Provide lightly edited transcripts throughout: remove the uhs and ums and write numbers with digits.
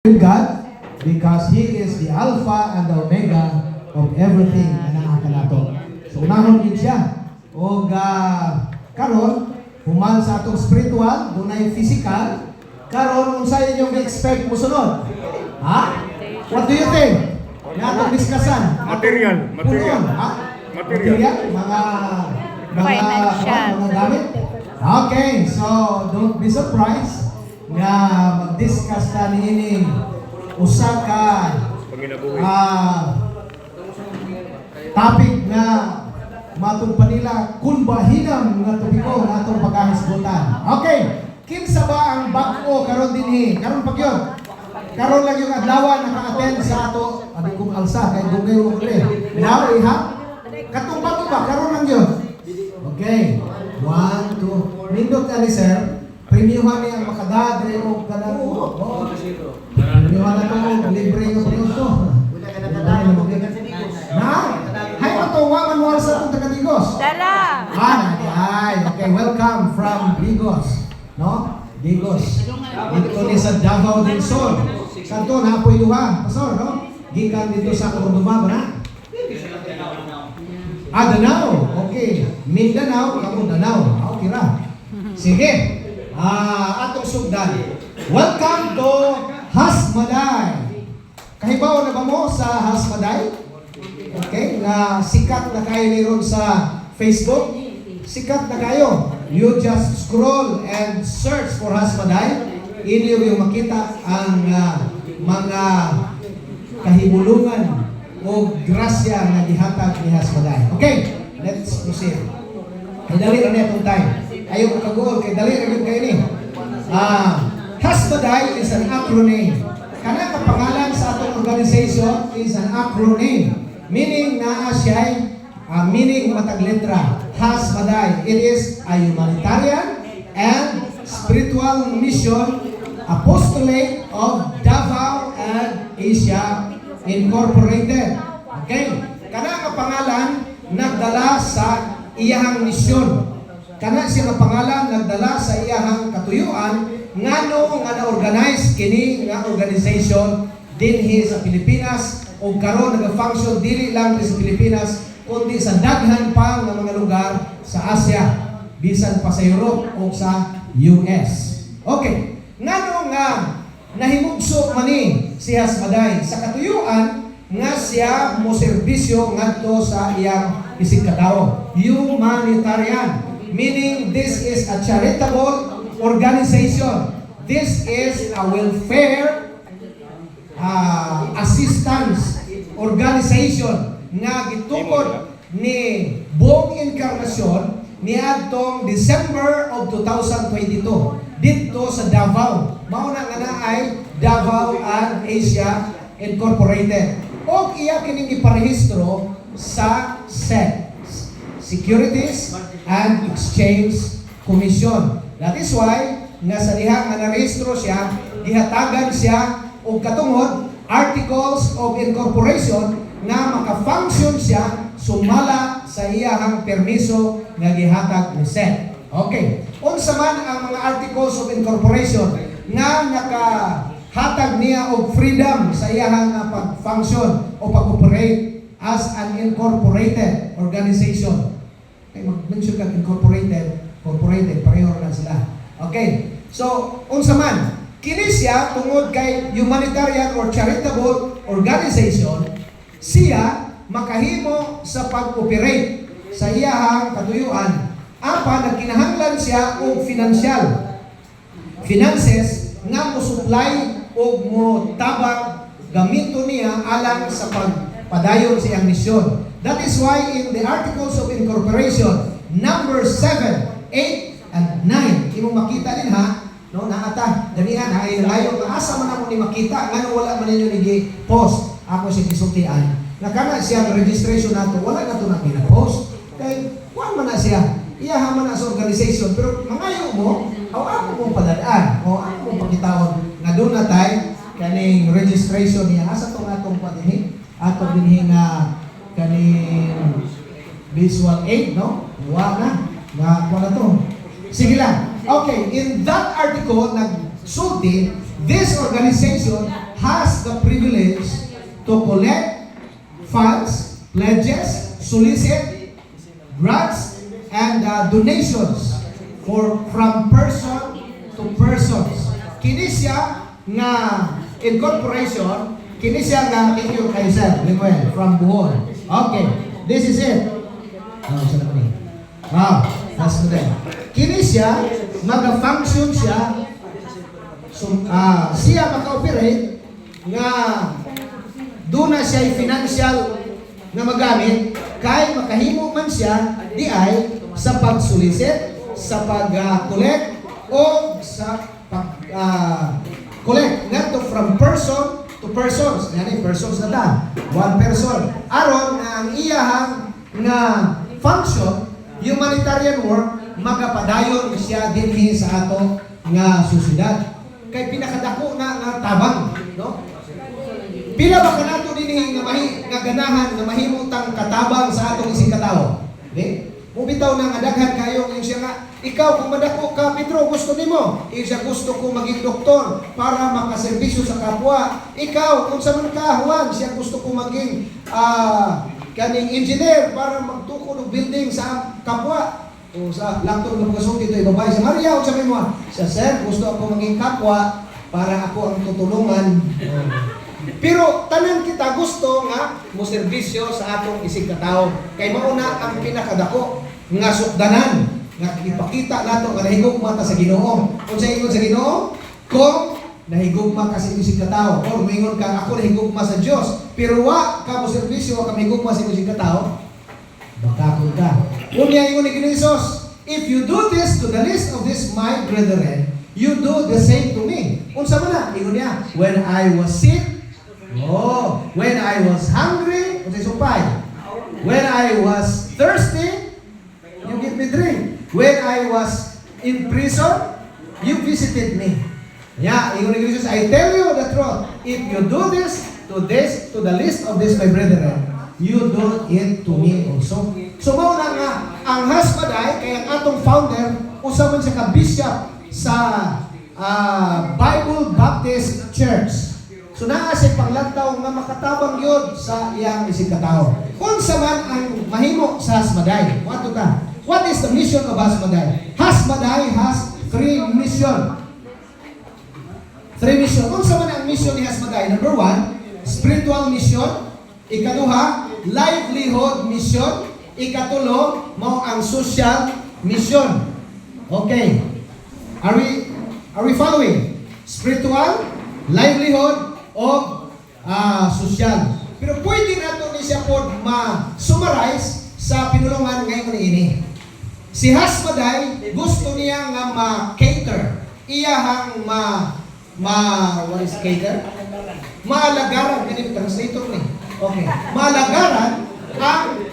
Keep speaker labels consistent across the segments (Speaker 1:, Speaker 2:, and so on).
Speaker 1: with God because He is the Alpha and the Omega of everything na nakakalato. So, unahon din siya. O karon, human sa atong spiritual, dunay physical, karon unsay inyong expect mo sunod? Ha? What do you think? Atong diskusyon.
Speaker 2: Material.
Speaker 1: Ha? Material? Mga gamit? Okay, so don't be surprised nga mag-discuss ta niini usa ka topic na matong panila kung bahinam nga tubiko nga atong pagkahisgutan. Okay, kinsa ba ang bag-o karon dinhi? Karon pa gyud. Karon lang yung adlaw naka-attend sa ato abi kong alsa kay dugay mo kre. Now iha katong bag-o ba karon lang gyud. Okay. 1 2 nindot ali sir. Premiuhan niya ang makadadre o kanang premiuhan na ito, libre ng produto. Na? Hay mo ito, waman mo sa itong taga-Digos.
Speaker 3: Dala!
Speaker 1: Ay, okay, welcome from Digos. No? Digos. Dito ni sa Davao del Sur. Santo, napoy luha. Pasor, no? Gikan dito sa Cordova, ba na? Danao. Okay. Mindanao, kamu Danao. Okay ra. Sige. Atong sugdan. Welcome to Hasmaday. Kahibaw na ba mo sa Hasmaday? Okay, na sikat na kayo niron sa Facebook. Sikat na kayo. You just scroll and search for Hasmaday. Inyo yung makita ang mga kahibulungan o grasya na gihatag ni Hasmaday. Okay, let's proceed. Dali na itong time. Ayaw ko kaguol kay dali rin kayo ni. Hasmaday is an acronym. Kana ka pangalan sa atong organization is an acronym. Meaning na siya meaning matag letra. Hasmaday. It is a humanitarian and spiritual mission apostolate of Davao and Asia Incorporated. Okay? Kana ka pangalan nagdala sa iyahang misyon. Kana siya nga pangalan nagdala sa iyahang katuyuan ngano nga na-organize kini nga organization dinhi sa Pilipinas ug karon naga-function dili lang sa Pilipinas kundi sa daghan pa nga mga lugar sa Asia bisan pa sa Europe ug sa US. Okay, ngano nga nahimugso man ni si Hasmaday sa katuyuan nga siya mo serbisyo ngadto sa iyang isig katawo, humanitarian. Meaning, this is a charitable organization. This is a welfare assistance organization nga gitukod ni buong inkarnasyon ni adtong December of 2022 dito sa Davao. Mao na nga ay Davao and Asia Incorporated. O iya kining iparehistro sa SEC, Securities and Exchange Commission. That is why nga sa diha nga narehistro siya, gihatagan siya og katungod Articles of Incorporation nga maka-function siya sumala sa iyahang permiso nga gihatag ni SEC. Okay. Unsa man ang mga Articles of Incorporation nga nakahatag niya og freedom sa iyahang pag-function o pag-operate as an incorporated organization. Ay mag-mention ka incorporated, pareho na sila. Okay. So, unsa man, kini siya tungod kay humanitarian or charitable organization, siya makahimo sa pag-operate sa iyahang katuyuan. Apa nagkinahanglan siya og finances nga mo supply og mo tabang gamito niya alang sa pagpadayon sa iyang misyon. That is why in the Articles of Incorporation, number 7, 8, and 9, imo makita din ha, no, naata, ganihan, ay layo, asa man ako ni makita, nga wala man ninyo ni-post, ako si kisultian, nakana siya registration nato, wala na ito na pina-post, kaya, wala man na siya, iyahan man na sa organization, pero mangayo mo, o ako mong padadaan, o ako mong pakitawag, nga doon na tayo, kaning registration niya, asa itong atong patini, atong dinhi nga, kaning visual aid, no? Wala na to. Sige lang. Okay, in that article, nagsulti, this organization has the privilege to collect funds, pledges, solicit grants, and donations from person to persons. Kini siya nga incorporation, kini siya nga, thank you kay Sir Manuel from Bohol. Okay, this is it. Saan naman eh? That's the thing. Kini siya, mag-function siya, siya maka-operate nga doon na siya financial na magamit kay makahimo man siya di ay sa pag-solicit, sa pag-collect o sa pag-collect ngadto from person to persons. Yani persons na ta, one person. Aron nga ang iyahang nga function, humanitarian work, magapadayon siya dinhi sa ato nga susidad. Kay pinakadako na nga tabang, no? Pila ba kanato dinhi nga ganahan nga mahimutang katabang sa atong isig katawo? Okay? Mubitaw na nga daghan kayo yung siya nga, ikaw kung madako ka, Pedro, gusto nimo. Siya gusto ko maging doktor para makaserbisyo sa kapwa. Ikaw, kung sa man ka, Juan, siya gusto ko maging kaning engineer para magtukod og building sa kapwa. O sa langtong ng pagkasong dito, ibabay sa Maria, o sabi mo, sa sir, gusto ako maging kapwa para ako ang tutulungan. Pero tanan kita gusto nga mo serbisyo sa atong isig katao. Kay mauna ang pinakadako nga sukdanan nga ipakita nato nga nahigugma ta sa Ginoo. Unsa ingon sa Ginoo? Kung nahigugma ka sa isig katao, or moingon ka ako nahigugma sa Dios, pero wa ka mo serbisyo wa ka mahigugma sa isig katao, bakakon ka. Unya ingon ni Ginoo, if you do this to the least of this my brethren, you do the same to me. Unsa man na? Ingon niya, when I was sick, when I was hungry, when I was thirsty, you give me drink. When I was in prison, you visited me. Yeah, I tell you the truth. If you do this, to the least of this my brethren, you do it to me also. So mauna nga, ang hasbaday, kaya ang atong founder, usaman siya ka-bishop sa Bible Baptist Church. So naa siya panglantaw nga makatabang yun sa iyang isig katao. Unsa man ang mahimo sa hasbaday? What is the mission of hasbaday? Hasbaday has three mission. Unsa man ang mission ni hasbaday? Number 1, spiritual mission. Ikaduha, livelihood mission. Ikatulo, mao ang social mission. Okay. Are we following? Spiritual, livelihood, o social. Pero pwede nato ni siya po ma-summarize sa pinulungan ngayon ini. Si hasbaday, gusto niya nga ma-cater. Iyahang what is cater? Maalagaran. Ganito, translator ni. Okay. Maalagaran ang,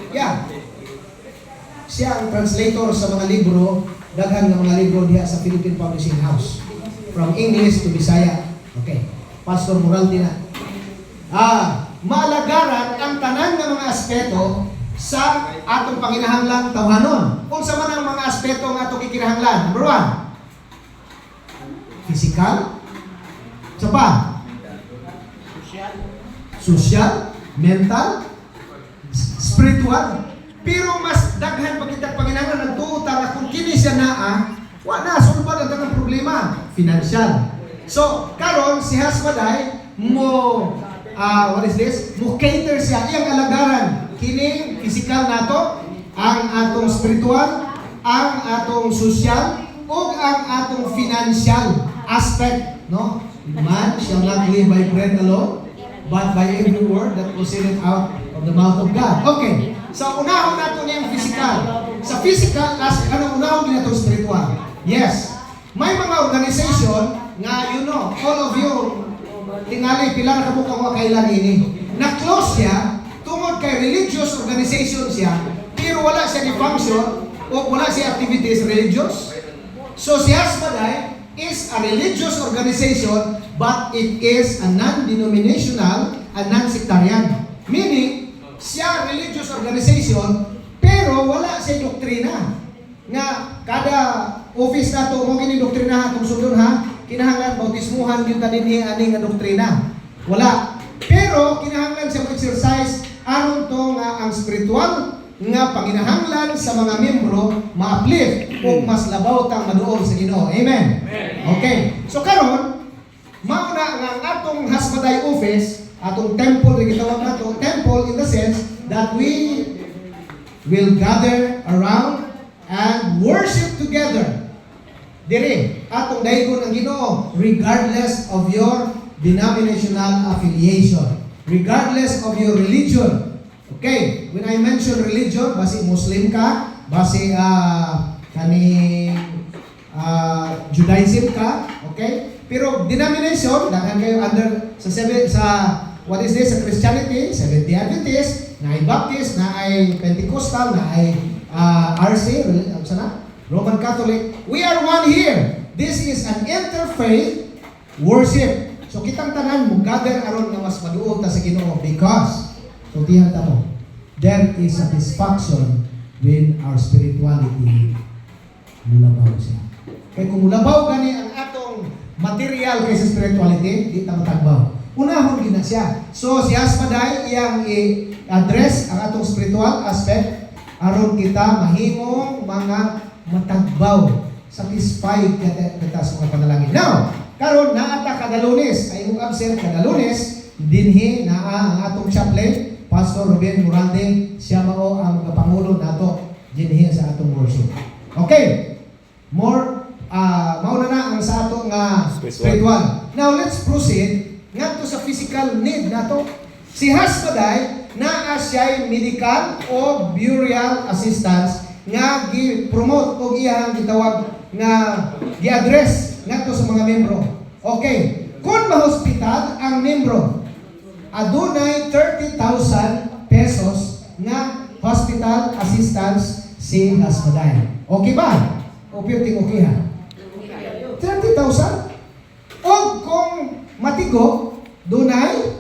Speaker 1: siya ang translator sa mga libro, daghan ng mga libro diha sa Philippine Publishing House. From English to Bisaya. Okay. Pastor Moraldi na. Maalagaran ang tanan ng mga aspeto sa atong panginahanglang tawhanon. Kung sa man ang mga aspeto nga atong ikinahanglan. Number 1, physical. Sa pa? Social. Mental. Spiritual. Pero mas daghan pag kitang panginahanglan nagtuo ta kung kini siya wa na sulbad ang tanang problema. Financial. So, karon si hasbaday mo mo cater siya iyang alagaran kini physical nato, ang atong spiritual, ang atong social, ug ang atong financial aspect, no? Man shall not live by bread alone, but by every word that proceedeth out of the mouth of God. Okay. So, unahon nato niyang physical. Sa physical aspect, unahon din nato spiritual. Yes. May mga organization nga, all of you, tingali, pila na kabukang mga kailan ini. Na-close siya, tungod kay religious organization siya, pero wala siya ni function, o wala siya activities religious. So, si hasbaday is a religious organization, but it is a non-denominational and non-sectarian. Meaning, siya religious organization, pero wala siya doktrina. Nga, kada office na ito, kung kini doktrina itong sundon ha, kinahanglan bautismuhan yung taninhi aning nga doktrina. Wala. Pero kinahanglan siya mag-exercise aron to nga ang spiritual nga panginahanglan sa mga membro ma-uplift o mas labaw tang maduol sa Ginoo. Amen. Okay. So karon mao na nga ang atong Hasbaday office, atong temple rin gitawag nato, temple in the sense that we will gather around and worship together. Dire, atong daygon ang Ginoo regardless of your denominational affiliation, regardless of your religion. Okay, when I mention religion, basi Muslim ka, basi Judaism ka, okay? Pero denomination, daghan kayo under sa what is this, sa Christianity, Seventh-day Adventist, na ay Baptist, na ay Pentecostal, na ay RC, Roman Catholic. We are one here. This is an interfaith worship. So kitang tanan mo gather aron nga mas maduol ta sa Ginoo because so tiyan ta mo, there is satisfaction with our spirituality. Mulabaw siya. Kaya kung mulabaw gani ang atong material kaysa spirituality, di ta matagbaw. Unahon gina siya. So si Hasbaday iyang i-address ang atong spiritual aspect aron kita mahimong mga matagbaw, satisfied kita sa mga panalangin. Now, karon naata kada Lunes, ay mong absent kada Lunes, dinhi naa ang atong chaplain, Pastor Ruben Morande, siya mao ang kapangulo nato dinhi sa atong worship. Okay. Mauna na ang sa atong spiritual. Now let's proceed ngadto sa physical need nato. Si Hasbaday naa siya medical o burial assistance nga gi-promote o iyang gitawag nga gi-address ngadto sa mga membro. Okay, kung ma-hospital ang membro, adunay 30,000 pesos nga hospital assistance si Hasbaday. Okay ba? O piyuting okay ha? 30,000? O kung matigo, dunay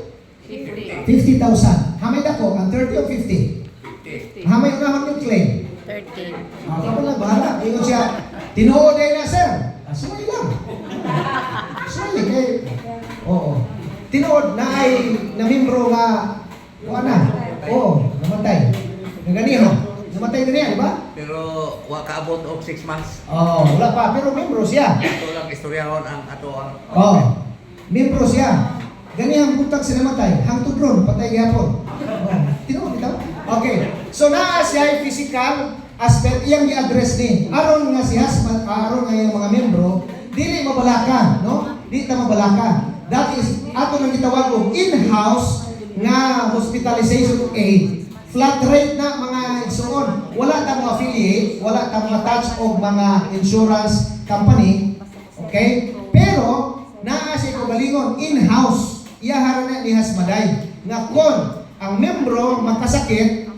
Speaker 1: 50,000. Hamay dako, ang 30 o 50? Hamay unahon yung claim? 30. Ako lang, bahala. Ingon siya, tinuod ay na, sir. Sumay lang. Sumay kay. Oo. Tinuod na ay namimbro nga, na. Oo, namatay. Naganiho. Namatay na niya, di ba?
Speaker 2: Pero wakaabot og 6 months.
Speaker 1: Wala pa. Pero membro siya.
Speaker 2: Ito lang istoryahon ang ato
Speaker 1: ang... membro siya. Ganihang buntag sila matay. Hangtod ron, patay gihapon. Tinuod ito? Okay. So naa siya physical aspect iyang i-address ni. Aron nga si husband, aron nga yung mga membro, dili mabalaka, no? Dili ta mabalaka. That is ato nang gitawag og in-house nga hospitalization aid. Flat rate na mga igsuon. Wala ta mo affiliate, wala ta mo attach og mga insurance company. Okay? Pero naa siya kagalingon in-house. Iyahara na ni Hasbaday nga kon ang membro magkasakit,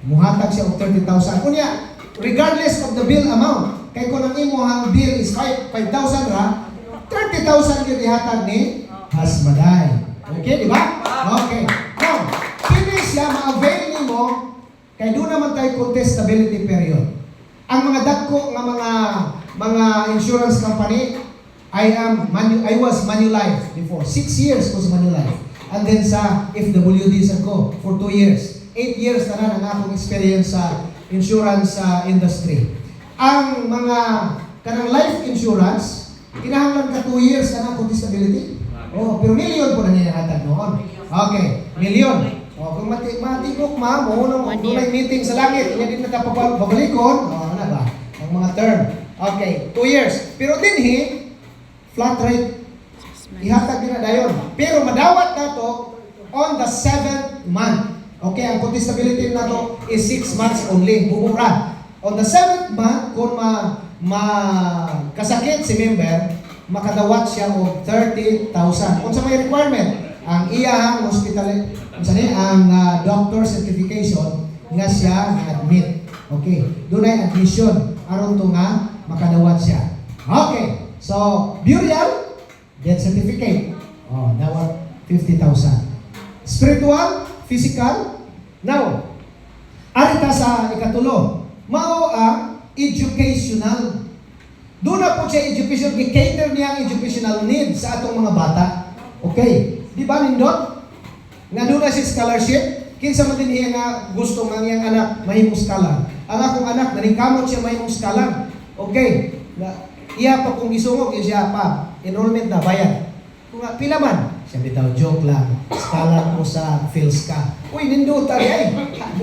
Speaker 1: muhatag siya og 30,000. Kunya, regardless of the bill amount, kay kung ang imong bill is 5,000 ra, 30,000 yun ihatag ni Hasbaday. Okay, di ba? Okay. Now, pwede siya ma-avail nimo kay doon naman tayo contestability period. Ang mga dagko nga mga insurance company, I was Manulife before. 6 years ko sa Manulife. And then sa FWD ko for 2 years. 8 years na ang akong experience sa insurance industry. Ang mga kanang life insurance, kinahanglan ka 2 years na ng disability. Pero million po na niyahatag noon. Okay, million. Kung matigok unang meeting sa langit, yan din nagpapabalikon, ano ba? Ang mga term. Okay, 2 years. Pero dinhi, flat rate, ihatag din na dayon. Pero madawat na to on the 7th month. Okay, ang contestability na to is 6 months only. Bumura. On the 7th month, kung kasakit si member, makadawat siya og 30,000. Kung sa may requirement, ang iyang hospital, ang doctor certification nga siya na-admit. Okay, doon ay admission. Aron to nga, makadawat siya. Okay. So, burial, death certificate. Dawat 50,000. Spiritual, physical. Now, arita sa ikatulo, mao ang educational. Doon na po siya education, i-cater niya ang educational needs sa atong mga bata. Okay. Di ba nindot? Nga doon na si scholarship, kinsa man din iya nga gusto nga iyang anak mahimong scholar. Ang akong anak, naningkamot siya mahimong scholar. Okay, iya pa kung isungog, siya pa, enrollment na, bayad. Kung pila man, siya bitaw, joke lang, scholar ko sa PhilSca. Uy, nindot tayo ay,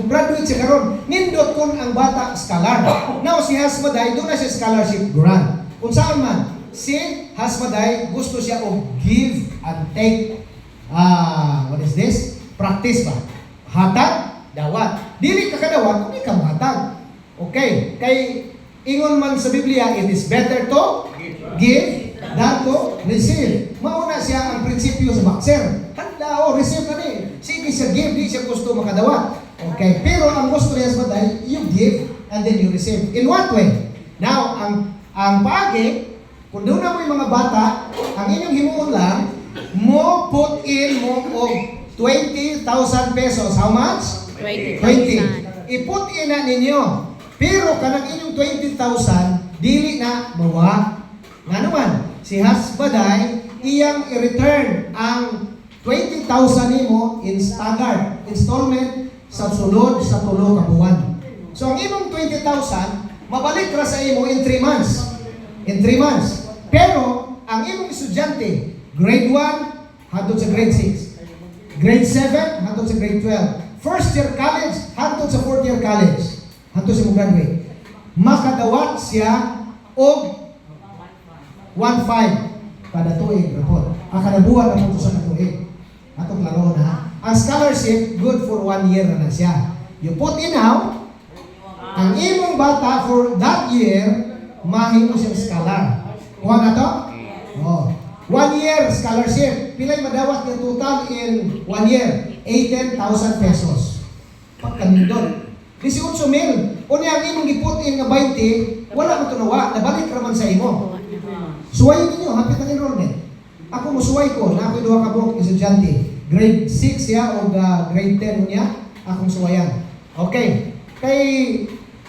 Speaker 1: graduate siya karon. Nindot kun ang bata scholar. Now, si Hasmaday, doon na siya scholarship grant. Kung saan man, si Hasmaday, gusto siya of give and take. What is this? Practice ba? Hatag, dawat. Dili ka kadawat, kung di ka mahatag. Okay, kay ingon man sa Biblia, it is better to give than to receive. Mauna siya ang prinsipyo sa boxer. Handa receive na ni. Sige siya give, di siya gusto makadawat. Okay, pero ang gusto niya sa batay, you give and then you receive. In what way? Now, ang paagi, kung doon na mo yung mga bata, ang inyong himuon lang, mo put in mo og 20,000 pesos. How much? 20. I-put in na ninyo. Pero kanang inyong 20,000, dili na mawa. Nga naman, si Hasbaday, iyang i-return ang 20,000 nimo in staggered installment sa sulod sa tulo ka buwan. So ang imong 20,000, mabalik ra sa imo in 3 months. In 3 months. Pero ang imong estudyante, grade 1 hangtod sa grade 6. Grade 7 hangtod sa grade 12. First year college hangtod sa fourth year college. Hangtod sa graduate. Makadawat siya og 1.5 kada tuig report. Kada buwan na po sa katuig. Atong laro na. Ang scholarship good for 1 year na siya. You put in now, ang imong bata for that year, mahimo siyang scholar. Kuha na to? Oh. 1 year scholarship. Pilay madawat ng total in 1 year? 18,000 pesos. Pagkanindon. 18,000. O niya ang imong giput in nga 20, wala mo tunawa. Nabalik raman sa imo. Suwayin ninyo, hapit ang enrollment. Ako musuway ko, na ako'y 2 ka buong estudyante. Grade 6 ya o grade 10 niya, akong suwayan. Okay. Kay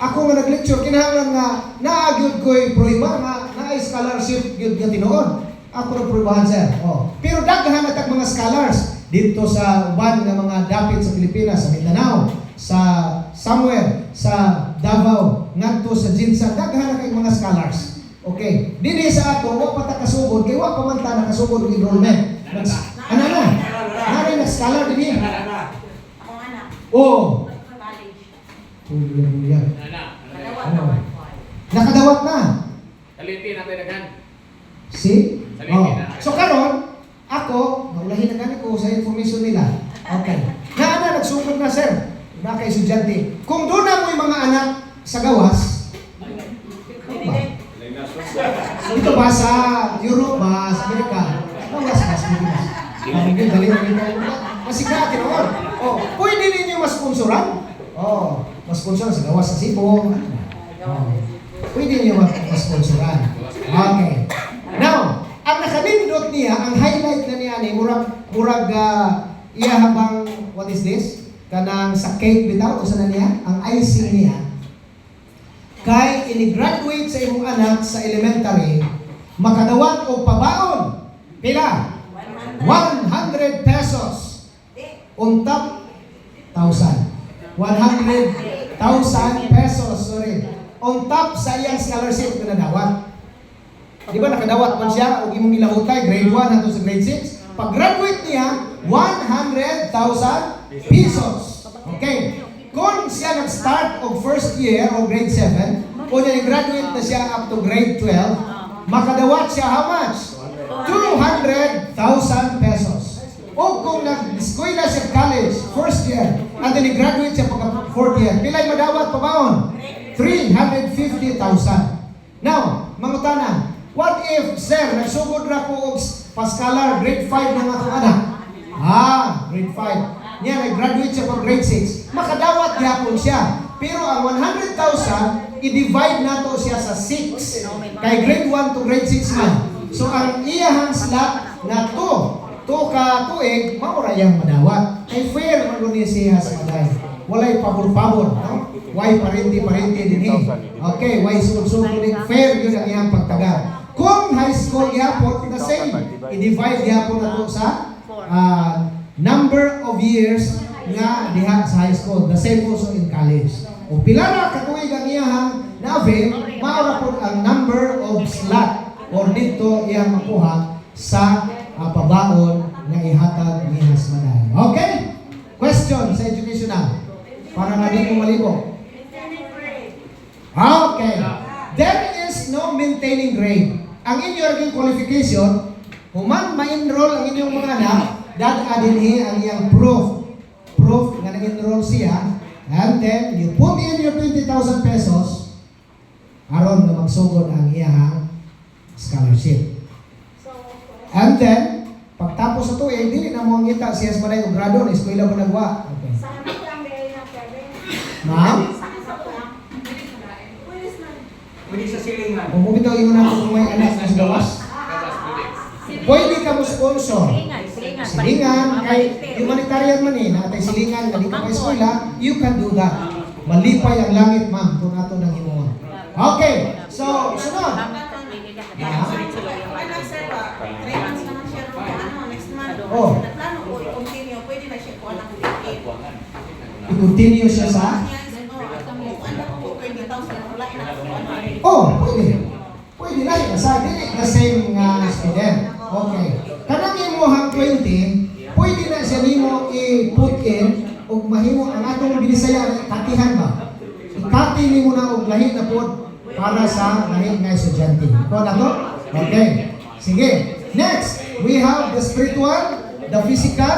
Speaker 1: ako nga nag-lecture, kinahanglan nga naagyod ko'y proiba nga naay scholarship gyud nga tinuod. Ako nagproibahan sir. Oh. Pero daghan na mga scholars dito sa uban nga mga dapit sa Pilipinas, sa Mindanao, sa somewhere, sa Davao, ngadto sa Jinsan, daghan na kay mga scholars. Okay. Dili sa ato, wa pa ta kasugod, kay wa pa man ta nakasugod og enrollment. Ano na? Nari na scholar din.
Speaker 3: Akong anak.
Speaker 1: Oh.
Speaker 3: College.
Speaker 1: Nakadawat na.
Speaker 4: Taliti natin agad.
Speaker 1: See?
Speaker 4: Saliti
Speaker 1: Oh.
Speaker 4: na.
Speaker 1: So karon, ako, naulahin na gani ko sa information nila. Okay. Nagsugod na sir. Na kay estudyante. Kung doon na mo yung mga anak sa gawas, ito ba sa Europe ba, sa Amerika? Gawas ba sa Pilipinas? Kasi ka, tinoon. Oh, pwede ninyo masponsoran? Oh, masponsoran sa gawas sa Cebu. Oh. Pwede niyo masponsoran. Okay. Now, ang nakalindot niya, ang highlight na niya ni murag iya habang, what is this? Kanang sa cake bitaw, o sana niya? Ang icing niya. Kay ini-graduate sa imong anak sa elementary, makadawat o pabaon. Pila? 100 pesos. On top, 1,000. 100,000 pesos, sorry. On top sa iyang scholarship na nadawat. Di ba nakadawat man siya o imong ilahutay, grade 1 hangtod sa grade 6. Pag-graduate niya, 100,000 pesos. Okay. Kung siya nag-start og first year o grade 7, o niya graduate na siya up to grade 12, makadawat siya how much? 200,000 pesos. O kung nag-eskwela siya college, first year, and then graduate siya pagka fourth year, pilay madawat pa baon? 350,000. Now, mangutana, what if, sir, nagsugod ra ko og paskalar, grade 5 ng akong anak? Grade 5. Niya, nag-graduate siya from grade 6. Makadawat gyapon siya. Pero ang 100,000, i-divide nato siya sa 6. Kay grade 1 to grade 6 man. So, ang iyahang slot na 2 ka tuig, maura yang madawat. Kay fair man rin siya sa maday. Walay pabor-pabor, no? Why parente din eh. Okay, why sugod-sugod din. Fair yun ang iyang pagtagal. Kung high school yapon, the same. I-divide yapon na to sa number of years nga diha sa high school. The same also in college. O pila na katuig ang iyahang na-avail, maura po ang number of slot or dito iyang makuha sa pabaon nga ihatag ni Hasmaday. Okay? Question sa educational. Para nga di mo malibog. Okay. There is no maintaining grade. Ang inyong qualification, human ma-enroll ang inyong mga anak, dadadinhi ang iyang proof. Proof nga nag-enroll siya. And then, you put in your 20,000 pesos aron na magsugod ang iyang scholarship. And then, pagtapos sa tuig, dili na mo ang kita siya sa manay o grado na eskwela mo nagwa. Okay. Ma'am?
Speaker 2: Pwede sa silingan.
Speaker 1: Kung bumitaw yung na kung may anak na sa gawas, pwede ka mo sponsor. Silingan, kay humanitarian man natay silingan, hindi ka pa eskwela, you can do that. Malipay ang langit, ma'am, kung ato nang himuha. Okay, so, sunod.
Speaker 3: Anak sir ba? 3 months na lang siya next month.
Speaker 1: Oh.
Speaker 3: Plano ko i-continue, pwede na siya kuha ng ticket.
Speaker 1: I-continue siya sa?
Speaker 3: Anak ko 20,000 wala na ako.
Speaker 1: Oh, pwede. Pwede na yun. Sa dili na same nga student. Okay. Kanang imo hang 20, pwede na siya nimo i-put in o mahimo ang atong binisaya katihan ba? Ikati nimo na og lahi na pod para sa lahi nga estudyante. Ito na to? Okay. Sige. Next, we have the spiritual, the physical,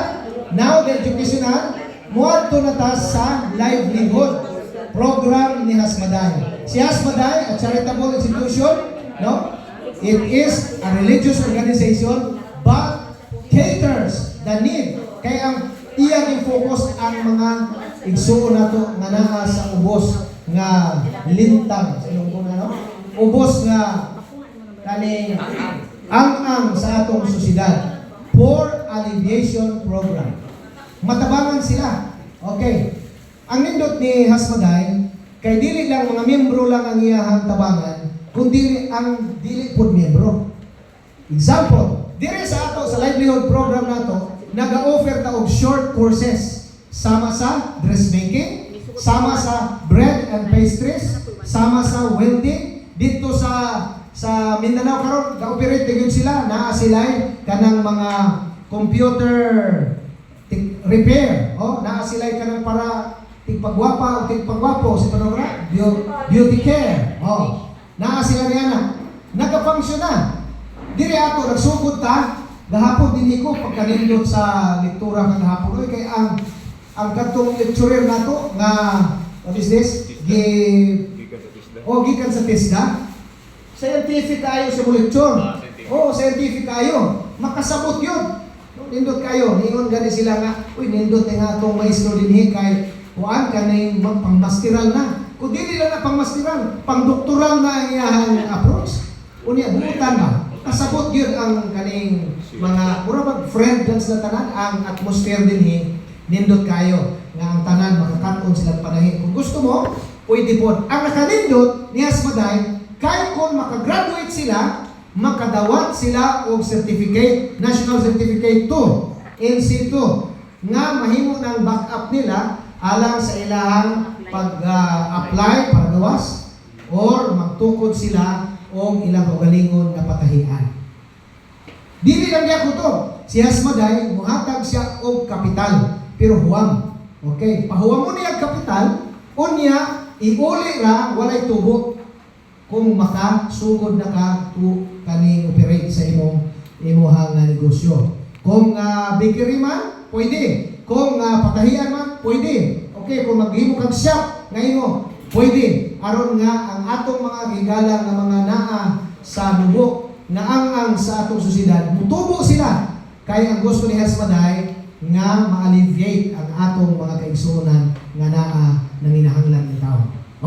Speaker 1: now the educational. Muadto na ta sa livelihood program ni Hasmaday. Si Hasmaday, a charitable institution, no? It is a religious organization but caters the need. Kaya ang iyang i-focus ang mga igsuon nato nga naa sa ubos nga lintag. No? Ubos nga kaning ang sa atong sosyedad. Poor alleviation program. Matabangan sila. Okay. Ang nindot ni Hasmaday, kay dili lang mga miyembro lang ang iyahang tabangan, kundi ang dili pod miyembro. Example, dire sa ato sa livelihood program nato, naga-offer ta og short courses sama sa dressmaking, sama sa bread and pastries, sama sa welding dito sa Mindanao karon ga-operate gyud sila, naa sila kanang mga computer repair, naa sila kanang para tigpagwapa o tigpagwapo si panora beauty care, naa sila riana naka-function na. Dire ato nagsugod ta gahapon din ko pagkanindot sa lektura kang gahapon kay ang kadtong lecturer nato nga what is this gikan sa TESDA scientific kayo sa lecture. Scientific kayo makasabot yun. Nindot kayo ningon gani sila nga nindot nga atong maestro dinhi kay kuan kanay magpangmasteral na. Kung dili lang na pangmasteral, pangdoktoral na ang iyahang approach. Unya buutan ba? Kasabot yun ang kaning mga murag friend dance na tanan, ang atmosphere dinhi nindot kayo nga ang tanan makakaton sila panahin. Kung gusto mo, pwede po. Ang nakanindot ni Hasmaday, kay kung makagraduate sila, makadawat sila og certificate, national certificate 2, NC2, nga mahimo ng backup nila alang sa ilahang pag-apply para gawas or magtukod sila o ilang kagalingon na patahian. Dili lang niya ko to. Si Hasmaday, muhatag siya og kapital, pero huwam. Okay, pahuwam mo niya kapital, unya, iuli ra, walay tubo kung makasugod na ka to kaning operate sa imuhang negosyo. Kung bakery man, pwede. Kung patahian man, pwede. Okay, kung maghimo kang shop ngayon, pwede. Aron nga ang atong mga gigalang nga mga naa sa lubok na ang sa atong sosyedad, mutubo sila. Kaya ang gusto ni Hasmaday nga ma-alleviate ang atong mga kaigsuonan nga naa nanginahanglan ng tao.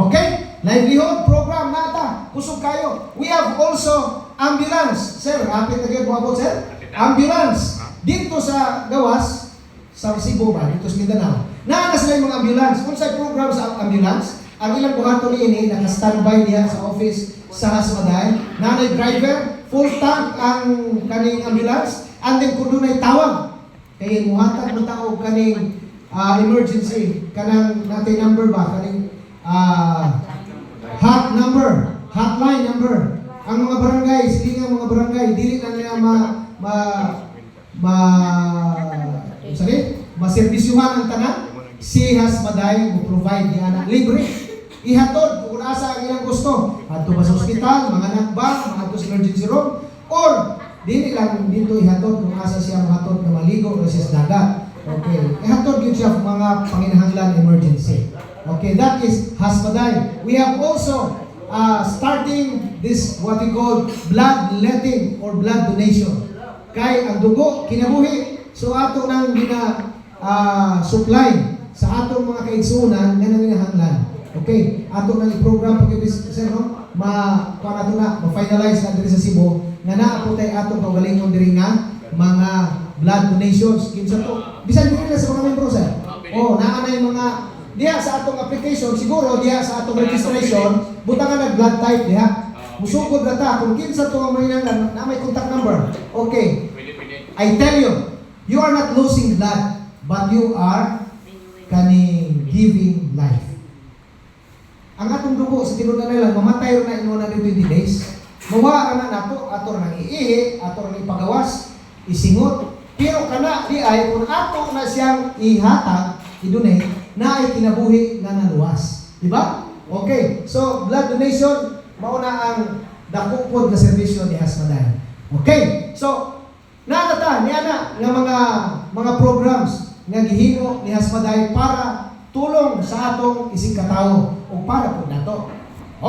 Speaker 1: Okay? Livelihood program nata. Kusog kayo. We have also ambulance. Sir, hapit na kayo po sir? Ambulance. Dito sa gawas, sa Cebu ba? Dito sa Mindanao. Naa sila yung mga ambulance. Kung sa program sa ambulance, ang ilang buhato ni naka-standby niya sa office sa Hasmaday. Nanay driver, full tank ang kaning ambulance. And then kung doon ay tawag, Kaya muhatag mo tao kaning emergency, kanang natin number ba, kaning hotline number. Ang mga barangay, silingang mga barangay, dili na nila maserbisyuhan ang tanan. Si Hasmaday mo provide niya na libre. Ihatod kung asa ang ilang gusto. Adto ba sa ospital, mga anak ba, adto sa emergency room, or dili lang dito ihatod kung asa siya mahatod na maligo o siya sa dagat. Okay. Ihatod yun siya mga panginahanglan emergency. Okay, that is Hasmaday. We have also starting this what we call blood letting or blood donation. Kay ang dugo kinabuhi, so ato nang supply sa atong mga kaigsunan nga nanginahanglan. Okay, ato nang i-program pagkabis sir no, para to na ma-finalize na diri sa Cebu nga naa po tay atong kaugalingon diri nga mga blood donations kinsa to. Bisan dili na sa mga membro sir. Oh, naa na yung mga diha sa atong application, siguro diha sa atong registration, butangan na blood type diha. Musugod na ta kung kinsa to ang mahinanglan na may contact number. Okay. I tell you, you are not losing blood, but you are giving life. Ang atong dugo sa tinuod nila mamatay ro na in 120 days. Mawa na nato ato nang iihi, ato nang ipagawas, isingot. Pero kana di ay kung ato na siyang ihatag, i-donate, na ay kinabuhi na naluwas. Di ba? Okay. So, blood donation, mauna ang dakupod na serbisyo ni Hasmaday. Okay. So, naata niya nga mga programs nga gihimo ni Hasmaday para tulong sa atong isig katawo o para po nato.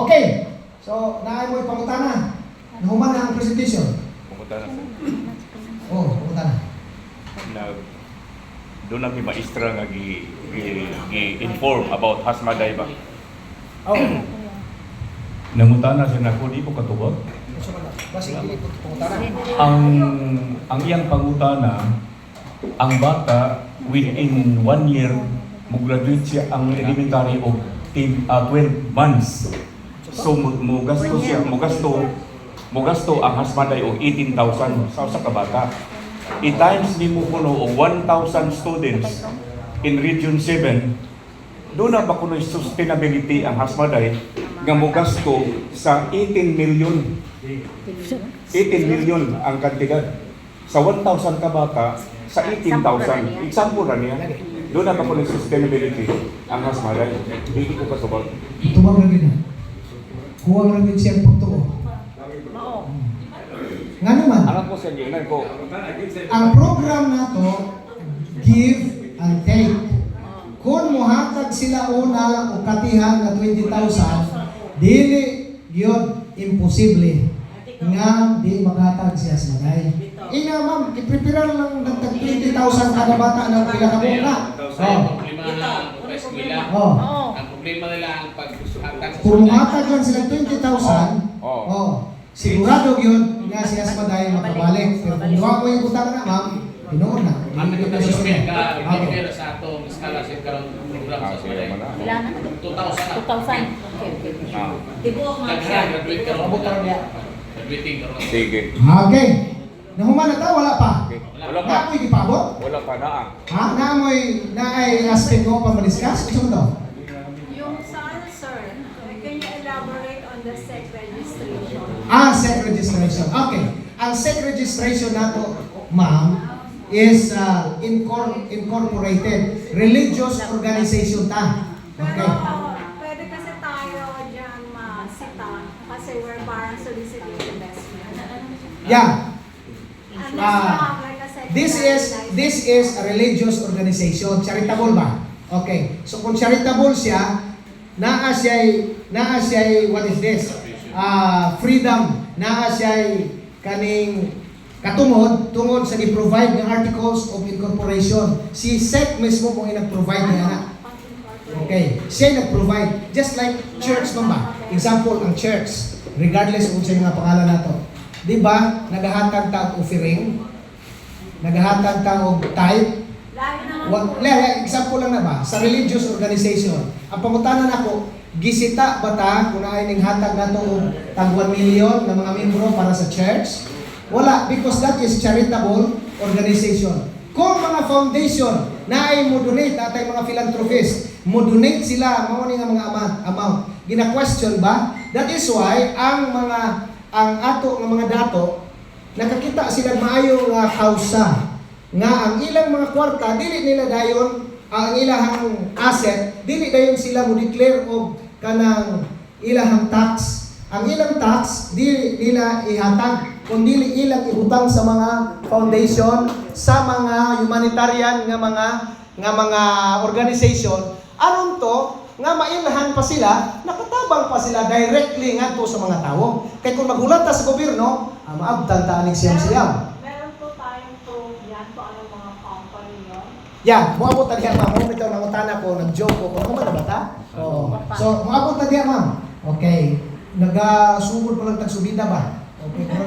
Speaker 1: Okay. So, naay mo ipangutana. Nahuman na ang presentation.
Speaker 5: Pumunta na sa
Speaker 1: Oh, pangutana.
Speaker 5: doon ang maestra nga gi-inform about Hasmaday ba?
Speaker 1: Oh.
Speaker 5: Nangutana siya na ko, di ko katubag.
Speaker 1: Basi dili po pangutana.
Speaker 5: Ang iyang pangutana, ang bata within 1 year mo graduate siya ang elementary of 12 months. So mo gasto ang Hasmaday og 18,000 sa usa ka bata. I-times ni mo kuno og 1,000 students in Region 7. Doon na ba kuno sustainability ang Hasmaday nga mo gasto sa 18 million. 18 million ang kantidad. Sa 1,000 ka bata, sa 18,000. Example na niya. Doon na ba kuno sustainability ang Hasmaday. Hindi ko katubag.
Speaker 1: Tubag ra gid. Kuwang ra gid siya pagtuo. Nga naman,
Speaker 5: Alam ko sa inyo, ko.
Speaker 1: ang program nato give and take. Kung mohatag sila una o katihan na 20,000, dili gyud imposible nga di maghatag siya sa Hasmaday. Ina ma'am, i-prepare lang ng 20,000 kada bata na pila ka muna.
Speaker 4: Ang problema ng eskwela.
Speaker 1: Oh.
Speaker 4: Ang problema nila ang paghatag sa
Speaker 1: Kung mohatag lang sila 20,000, sigurado yun nga si Hasmaday makabalik. Pero kung gawa mo yung utang na ma'am, pinoon na.
Speaker 4: ang
Speaker 1: Hindi na
Speaker 4: nagkasuspend
Speaker 1: siya.
Speaker 4: ka,
Speaker 1: Okay.
Speaker 4: binibigay sa atong scholarship karon program sa Eskwela.
Speaker 3: Ilan na?
Speaker 4: 2,000 na.
Speaker 3: 2,000. Okay, okay. Tibuok nga siya.
Speaker 4: Graduate ka ron.
Speaker 1: Abot ka ron niya.
Speaker 4: Graduating ka ron.
Speaker 5: Sige.
Speaker 1: Okay. Nahuman na ta, wala pa.
Speaker 5: Okay. Wala pa.
Speaker 1: Naamoy gipabot?
Speaker 5: Wala pa na ang.
Speaker 1: Ha? Naay aspect mo pa ma-discuss? Gusto mo to?
Speaker 6: Yung sa ano, sir, can you elaborate on the SEC registration?
Speaker 1: SEC registration. Okay. Ang SEC registration nato, ma'am, is incorporated religious organization ta.
Speaker 6: Pero
Speaker 1: Okay.
Speaker 6: pwede kasi tayo dyan masita kasi we're parang soliciting investment.
Speaker 1: Yeah.
Speaker 6: Unless you have like a secondary
Speaker 1: This is a religious organization. Charitable ba? Okay. So kung charitable siya, naa siya what is this? Freedom. Naa siya kaning katungod tungod sa gi-provide ng articles of incorporation. Si SEC mismo mo nag-provide niya na. Okay. Siya nag-provide. Just like church man ba? Example, ang church. Regardless kung sa mga pangalan nato. Di ba? Nagahatag ta og offering. Nagahatag ta og tithe. Example lang na ba? Sa religious organization. Ang pangutanan ako, gisita ba ta kung ay ning hatag nato og tag 1 million na mga membro para sa church? Wala, because that is charitable organization. Kung mga foundation na ay mo donate atay mga philanthropist, mo donate sila mao ni nga mga amount. Gina-question ba? That is why ang ato nga mga dato nakakita sila maayo nga kausa nga ang ilang mga kwarta dili nila dayon ang ilahang asset dili dayon sila mo declare og kanang ilahang tax. Ang ilang tax dili nila ihatag kundi ilang ihutang sa mga foundation, sa mga humanitarian nga mga organization aron to nga mailhan pa sila, nakatabang pa sila directly ngadto sa mga tawo. Kay kung maghulat ta sa gobyerno, maabtan ta aning siyam-siyam.
Speaker 6: Meron po tayong proof yan kung anong mga company yun.
Speaker 1: Yeah, moabot ta diha ma'am. Mo bitaw nangutana ko, nag-joke ko kung ano ba ta? Oh. So, moabot ta diha ma'am. Okay. Nagasugod pa lang tag subida ba? Okay, karon.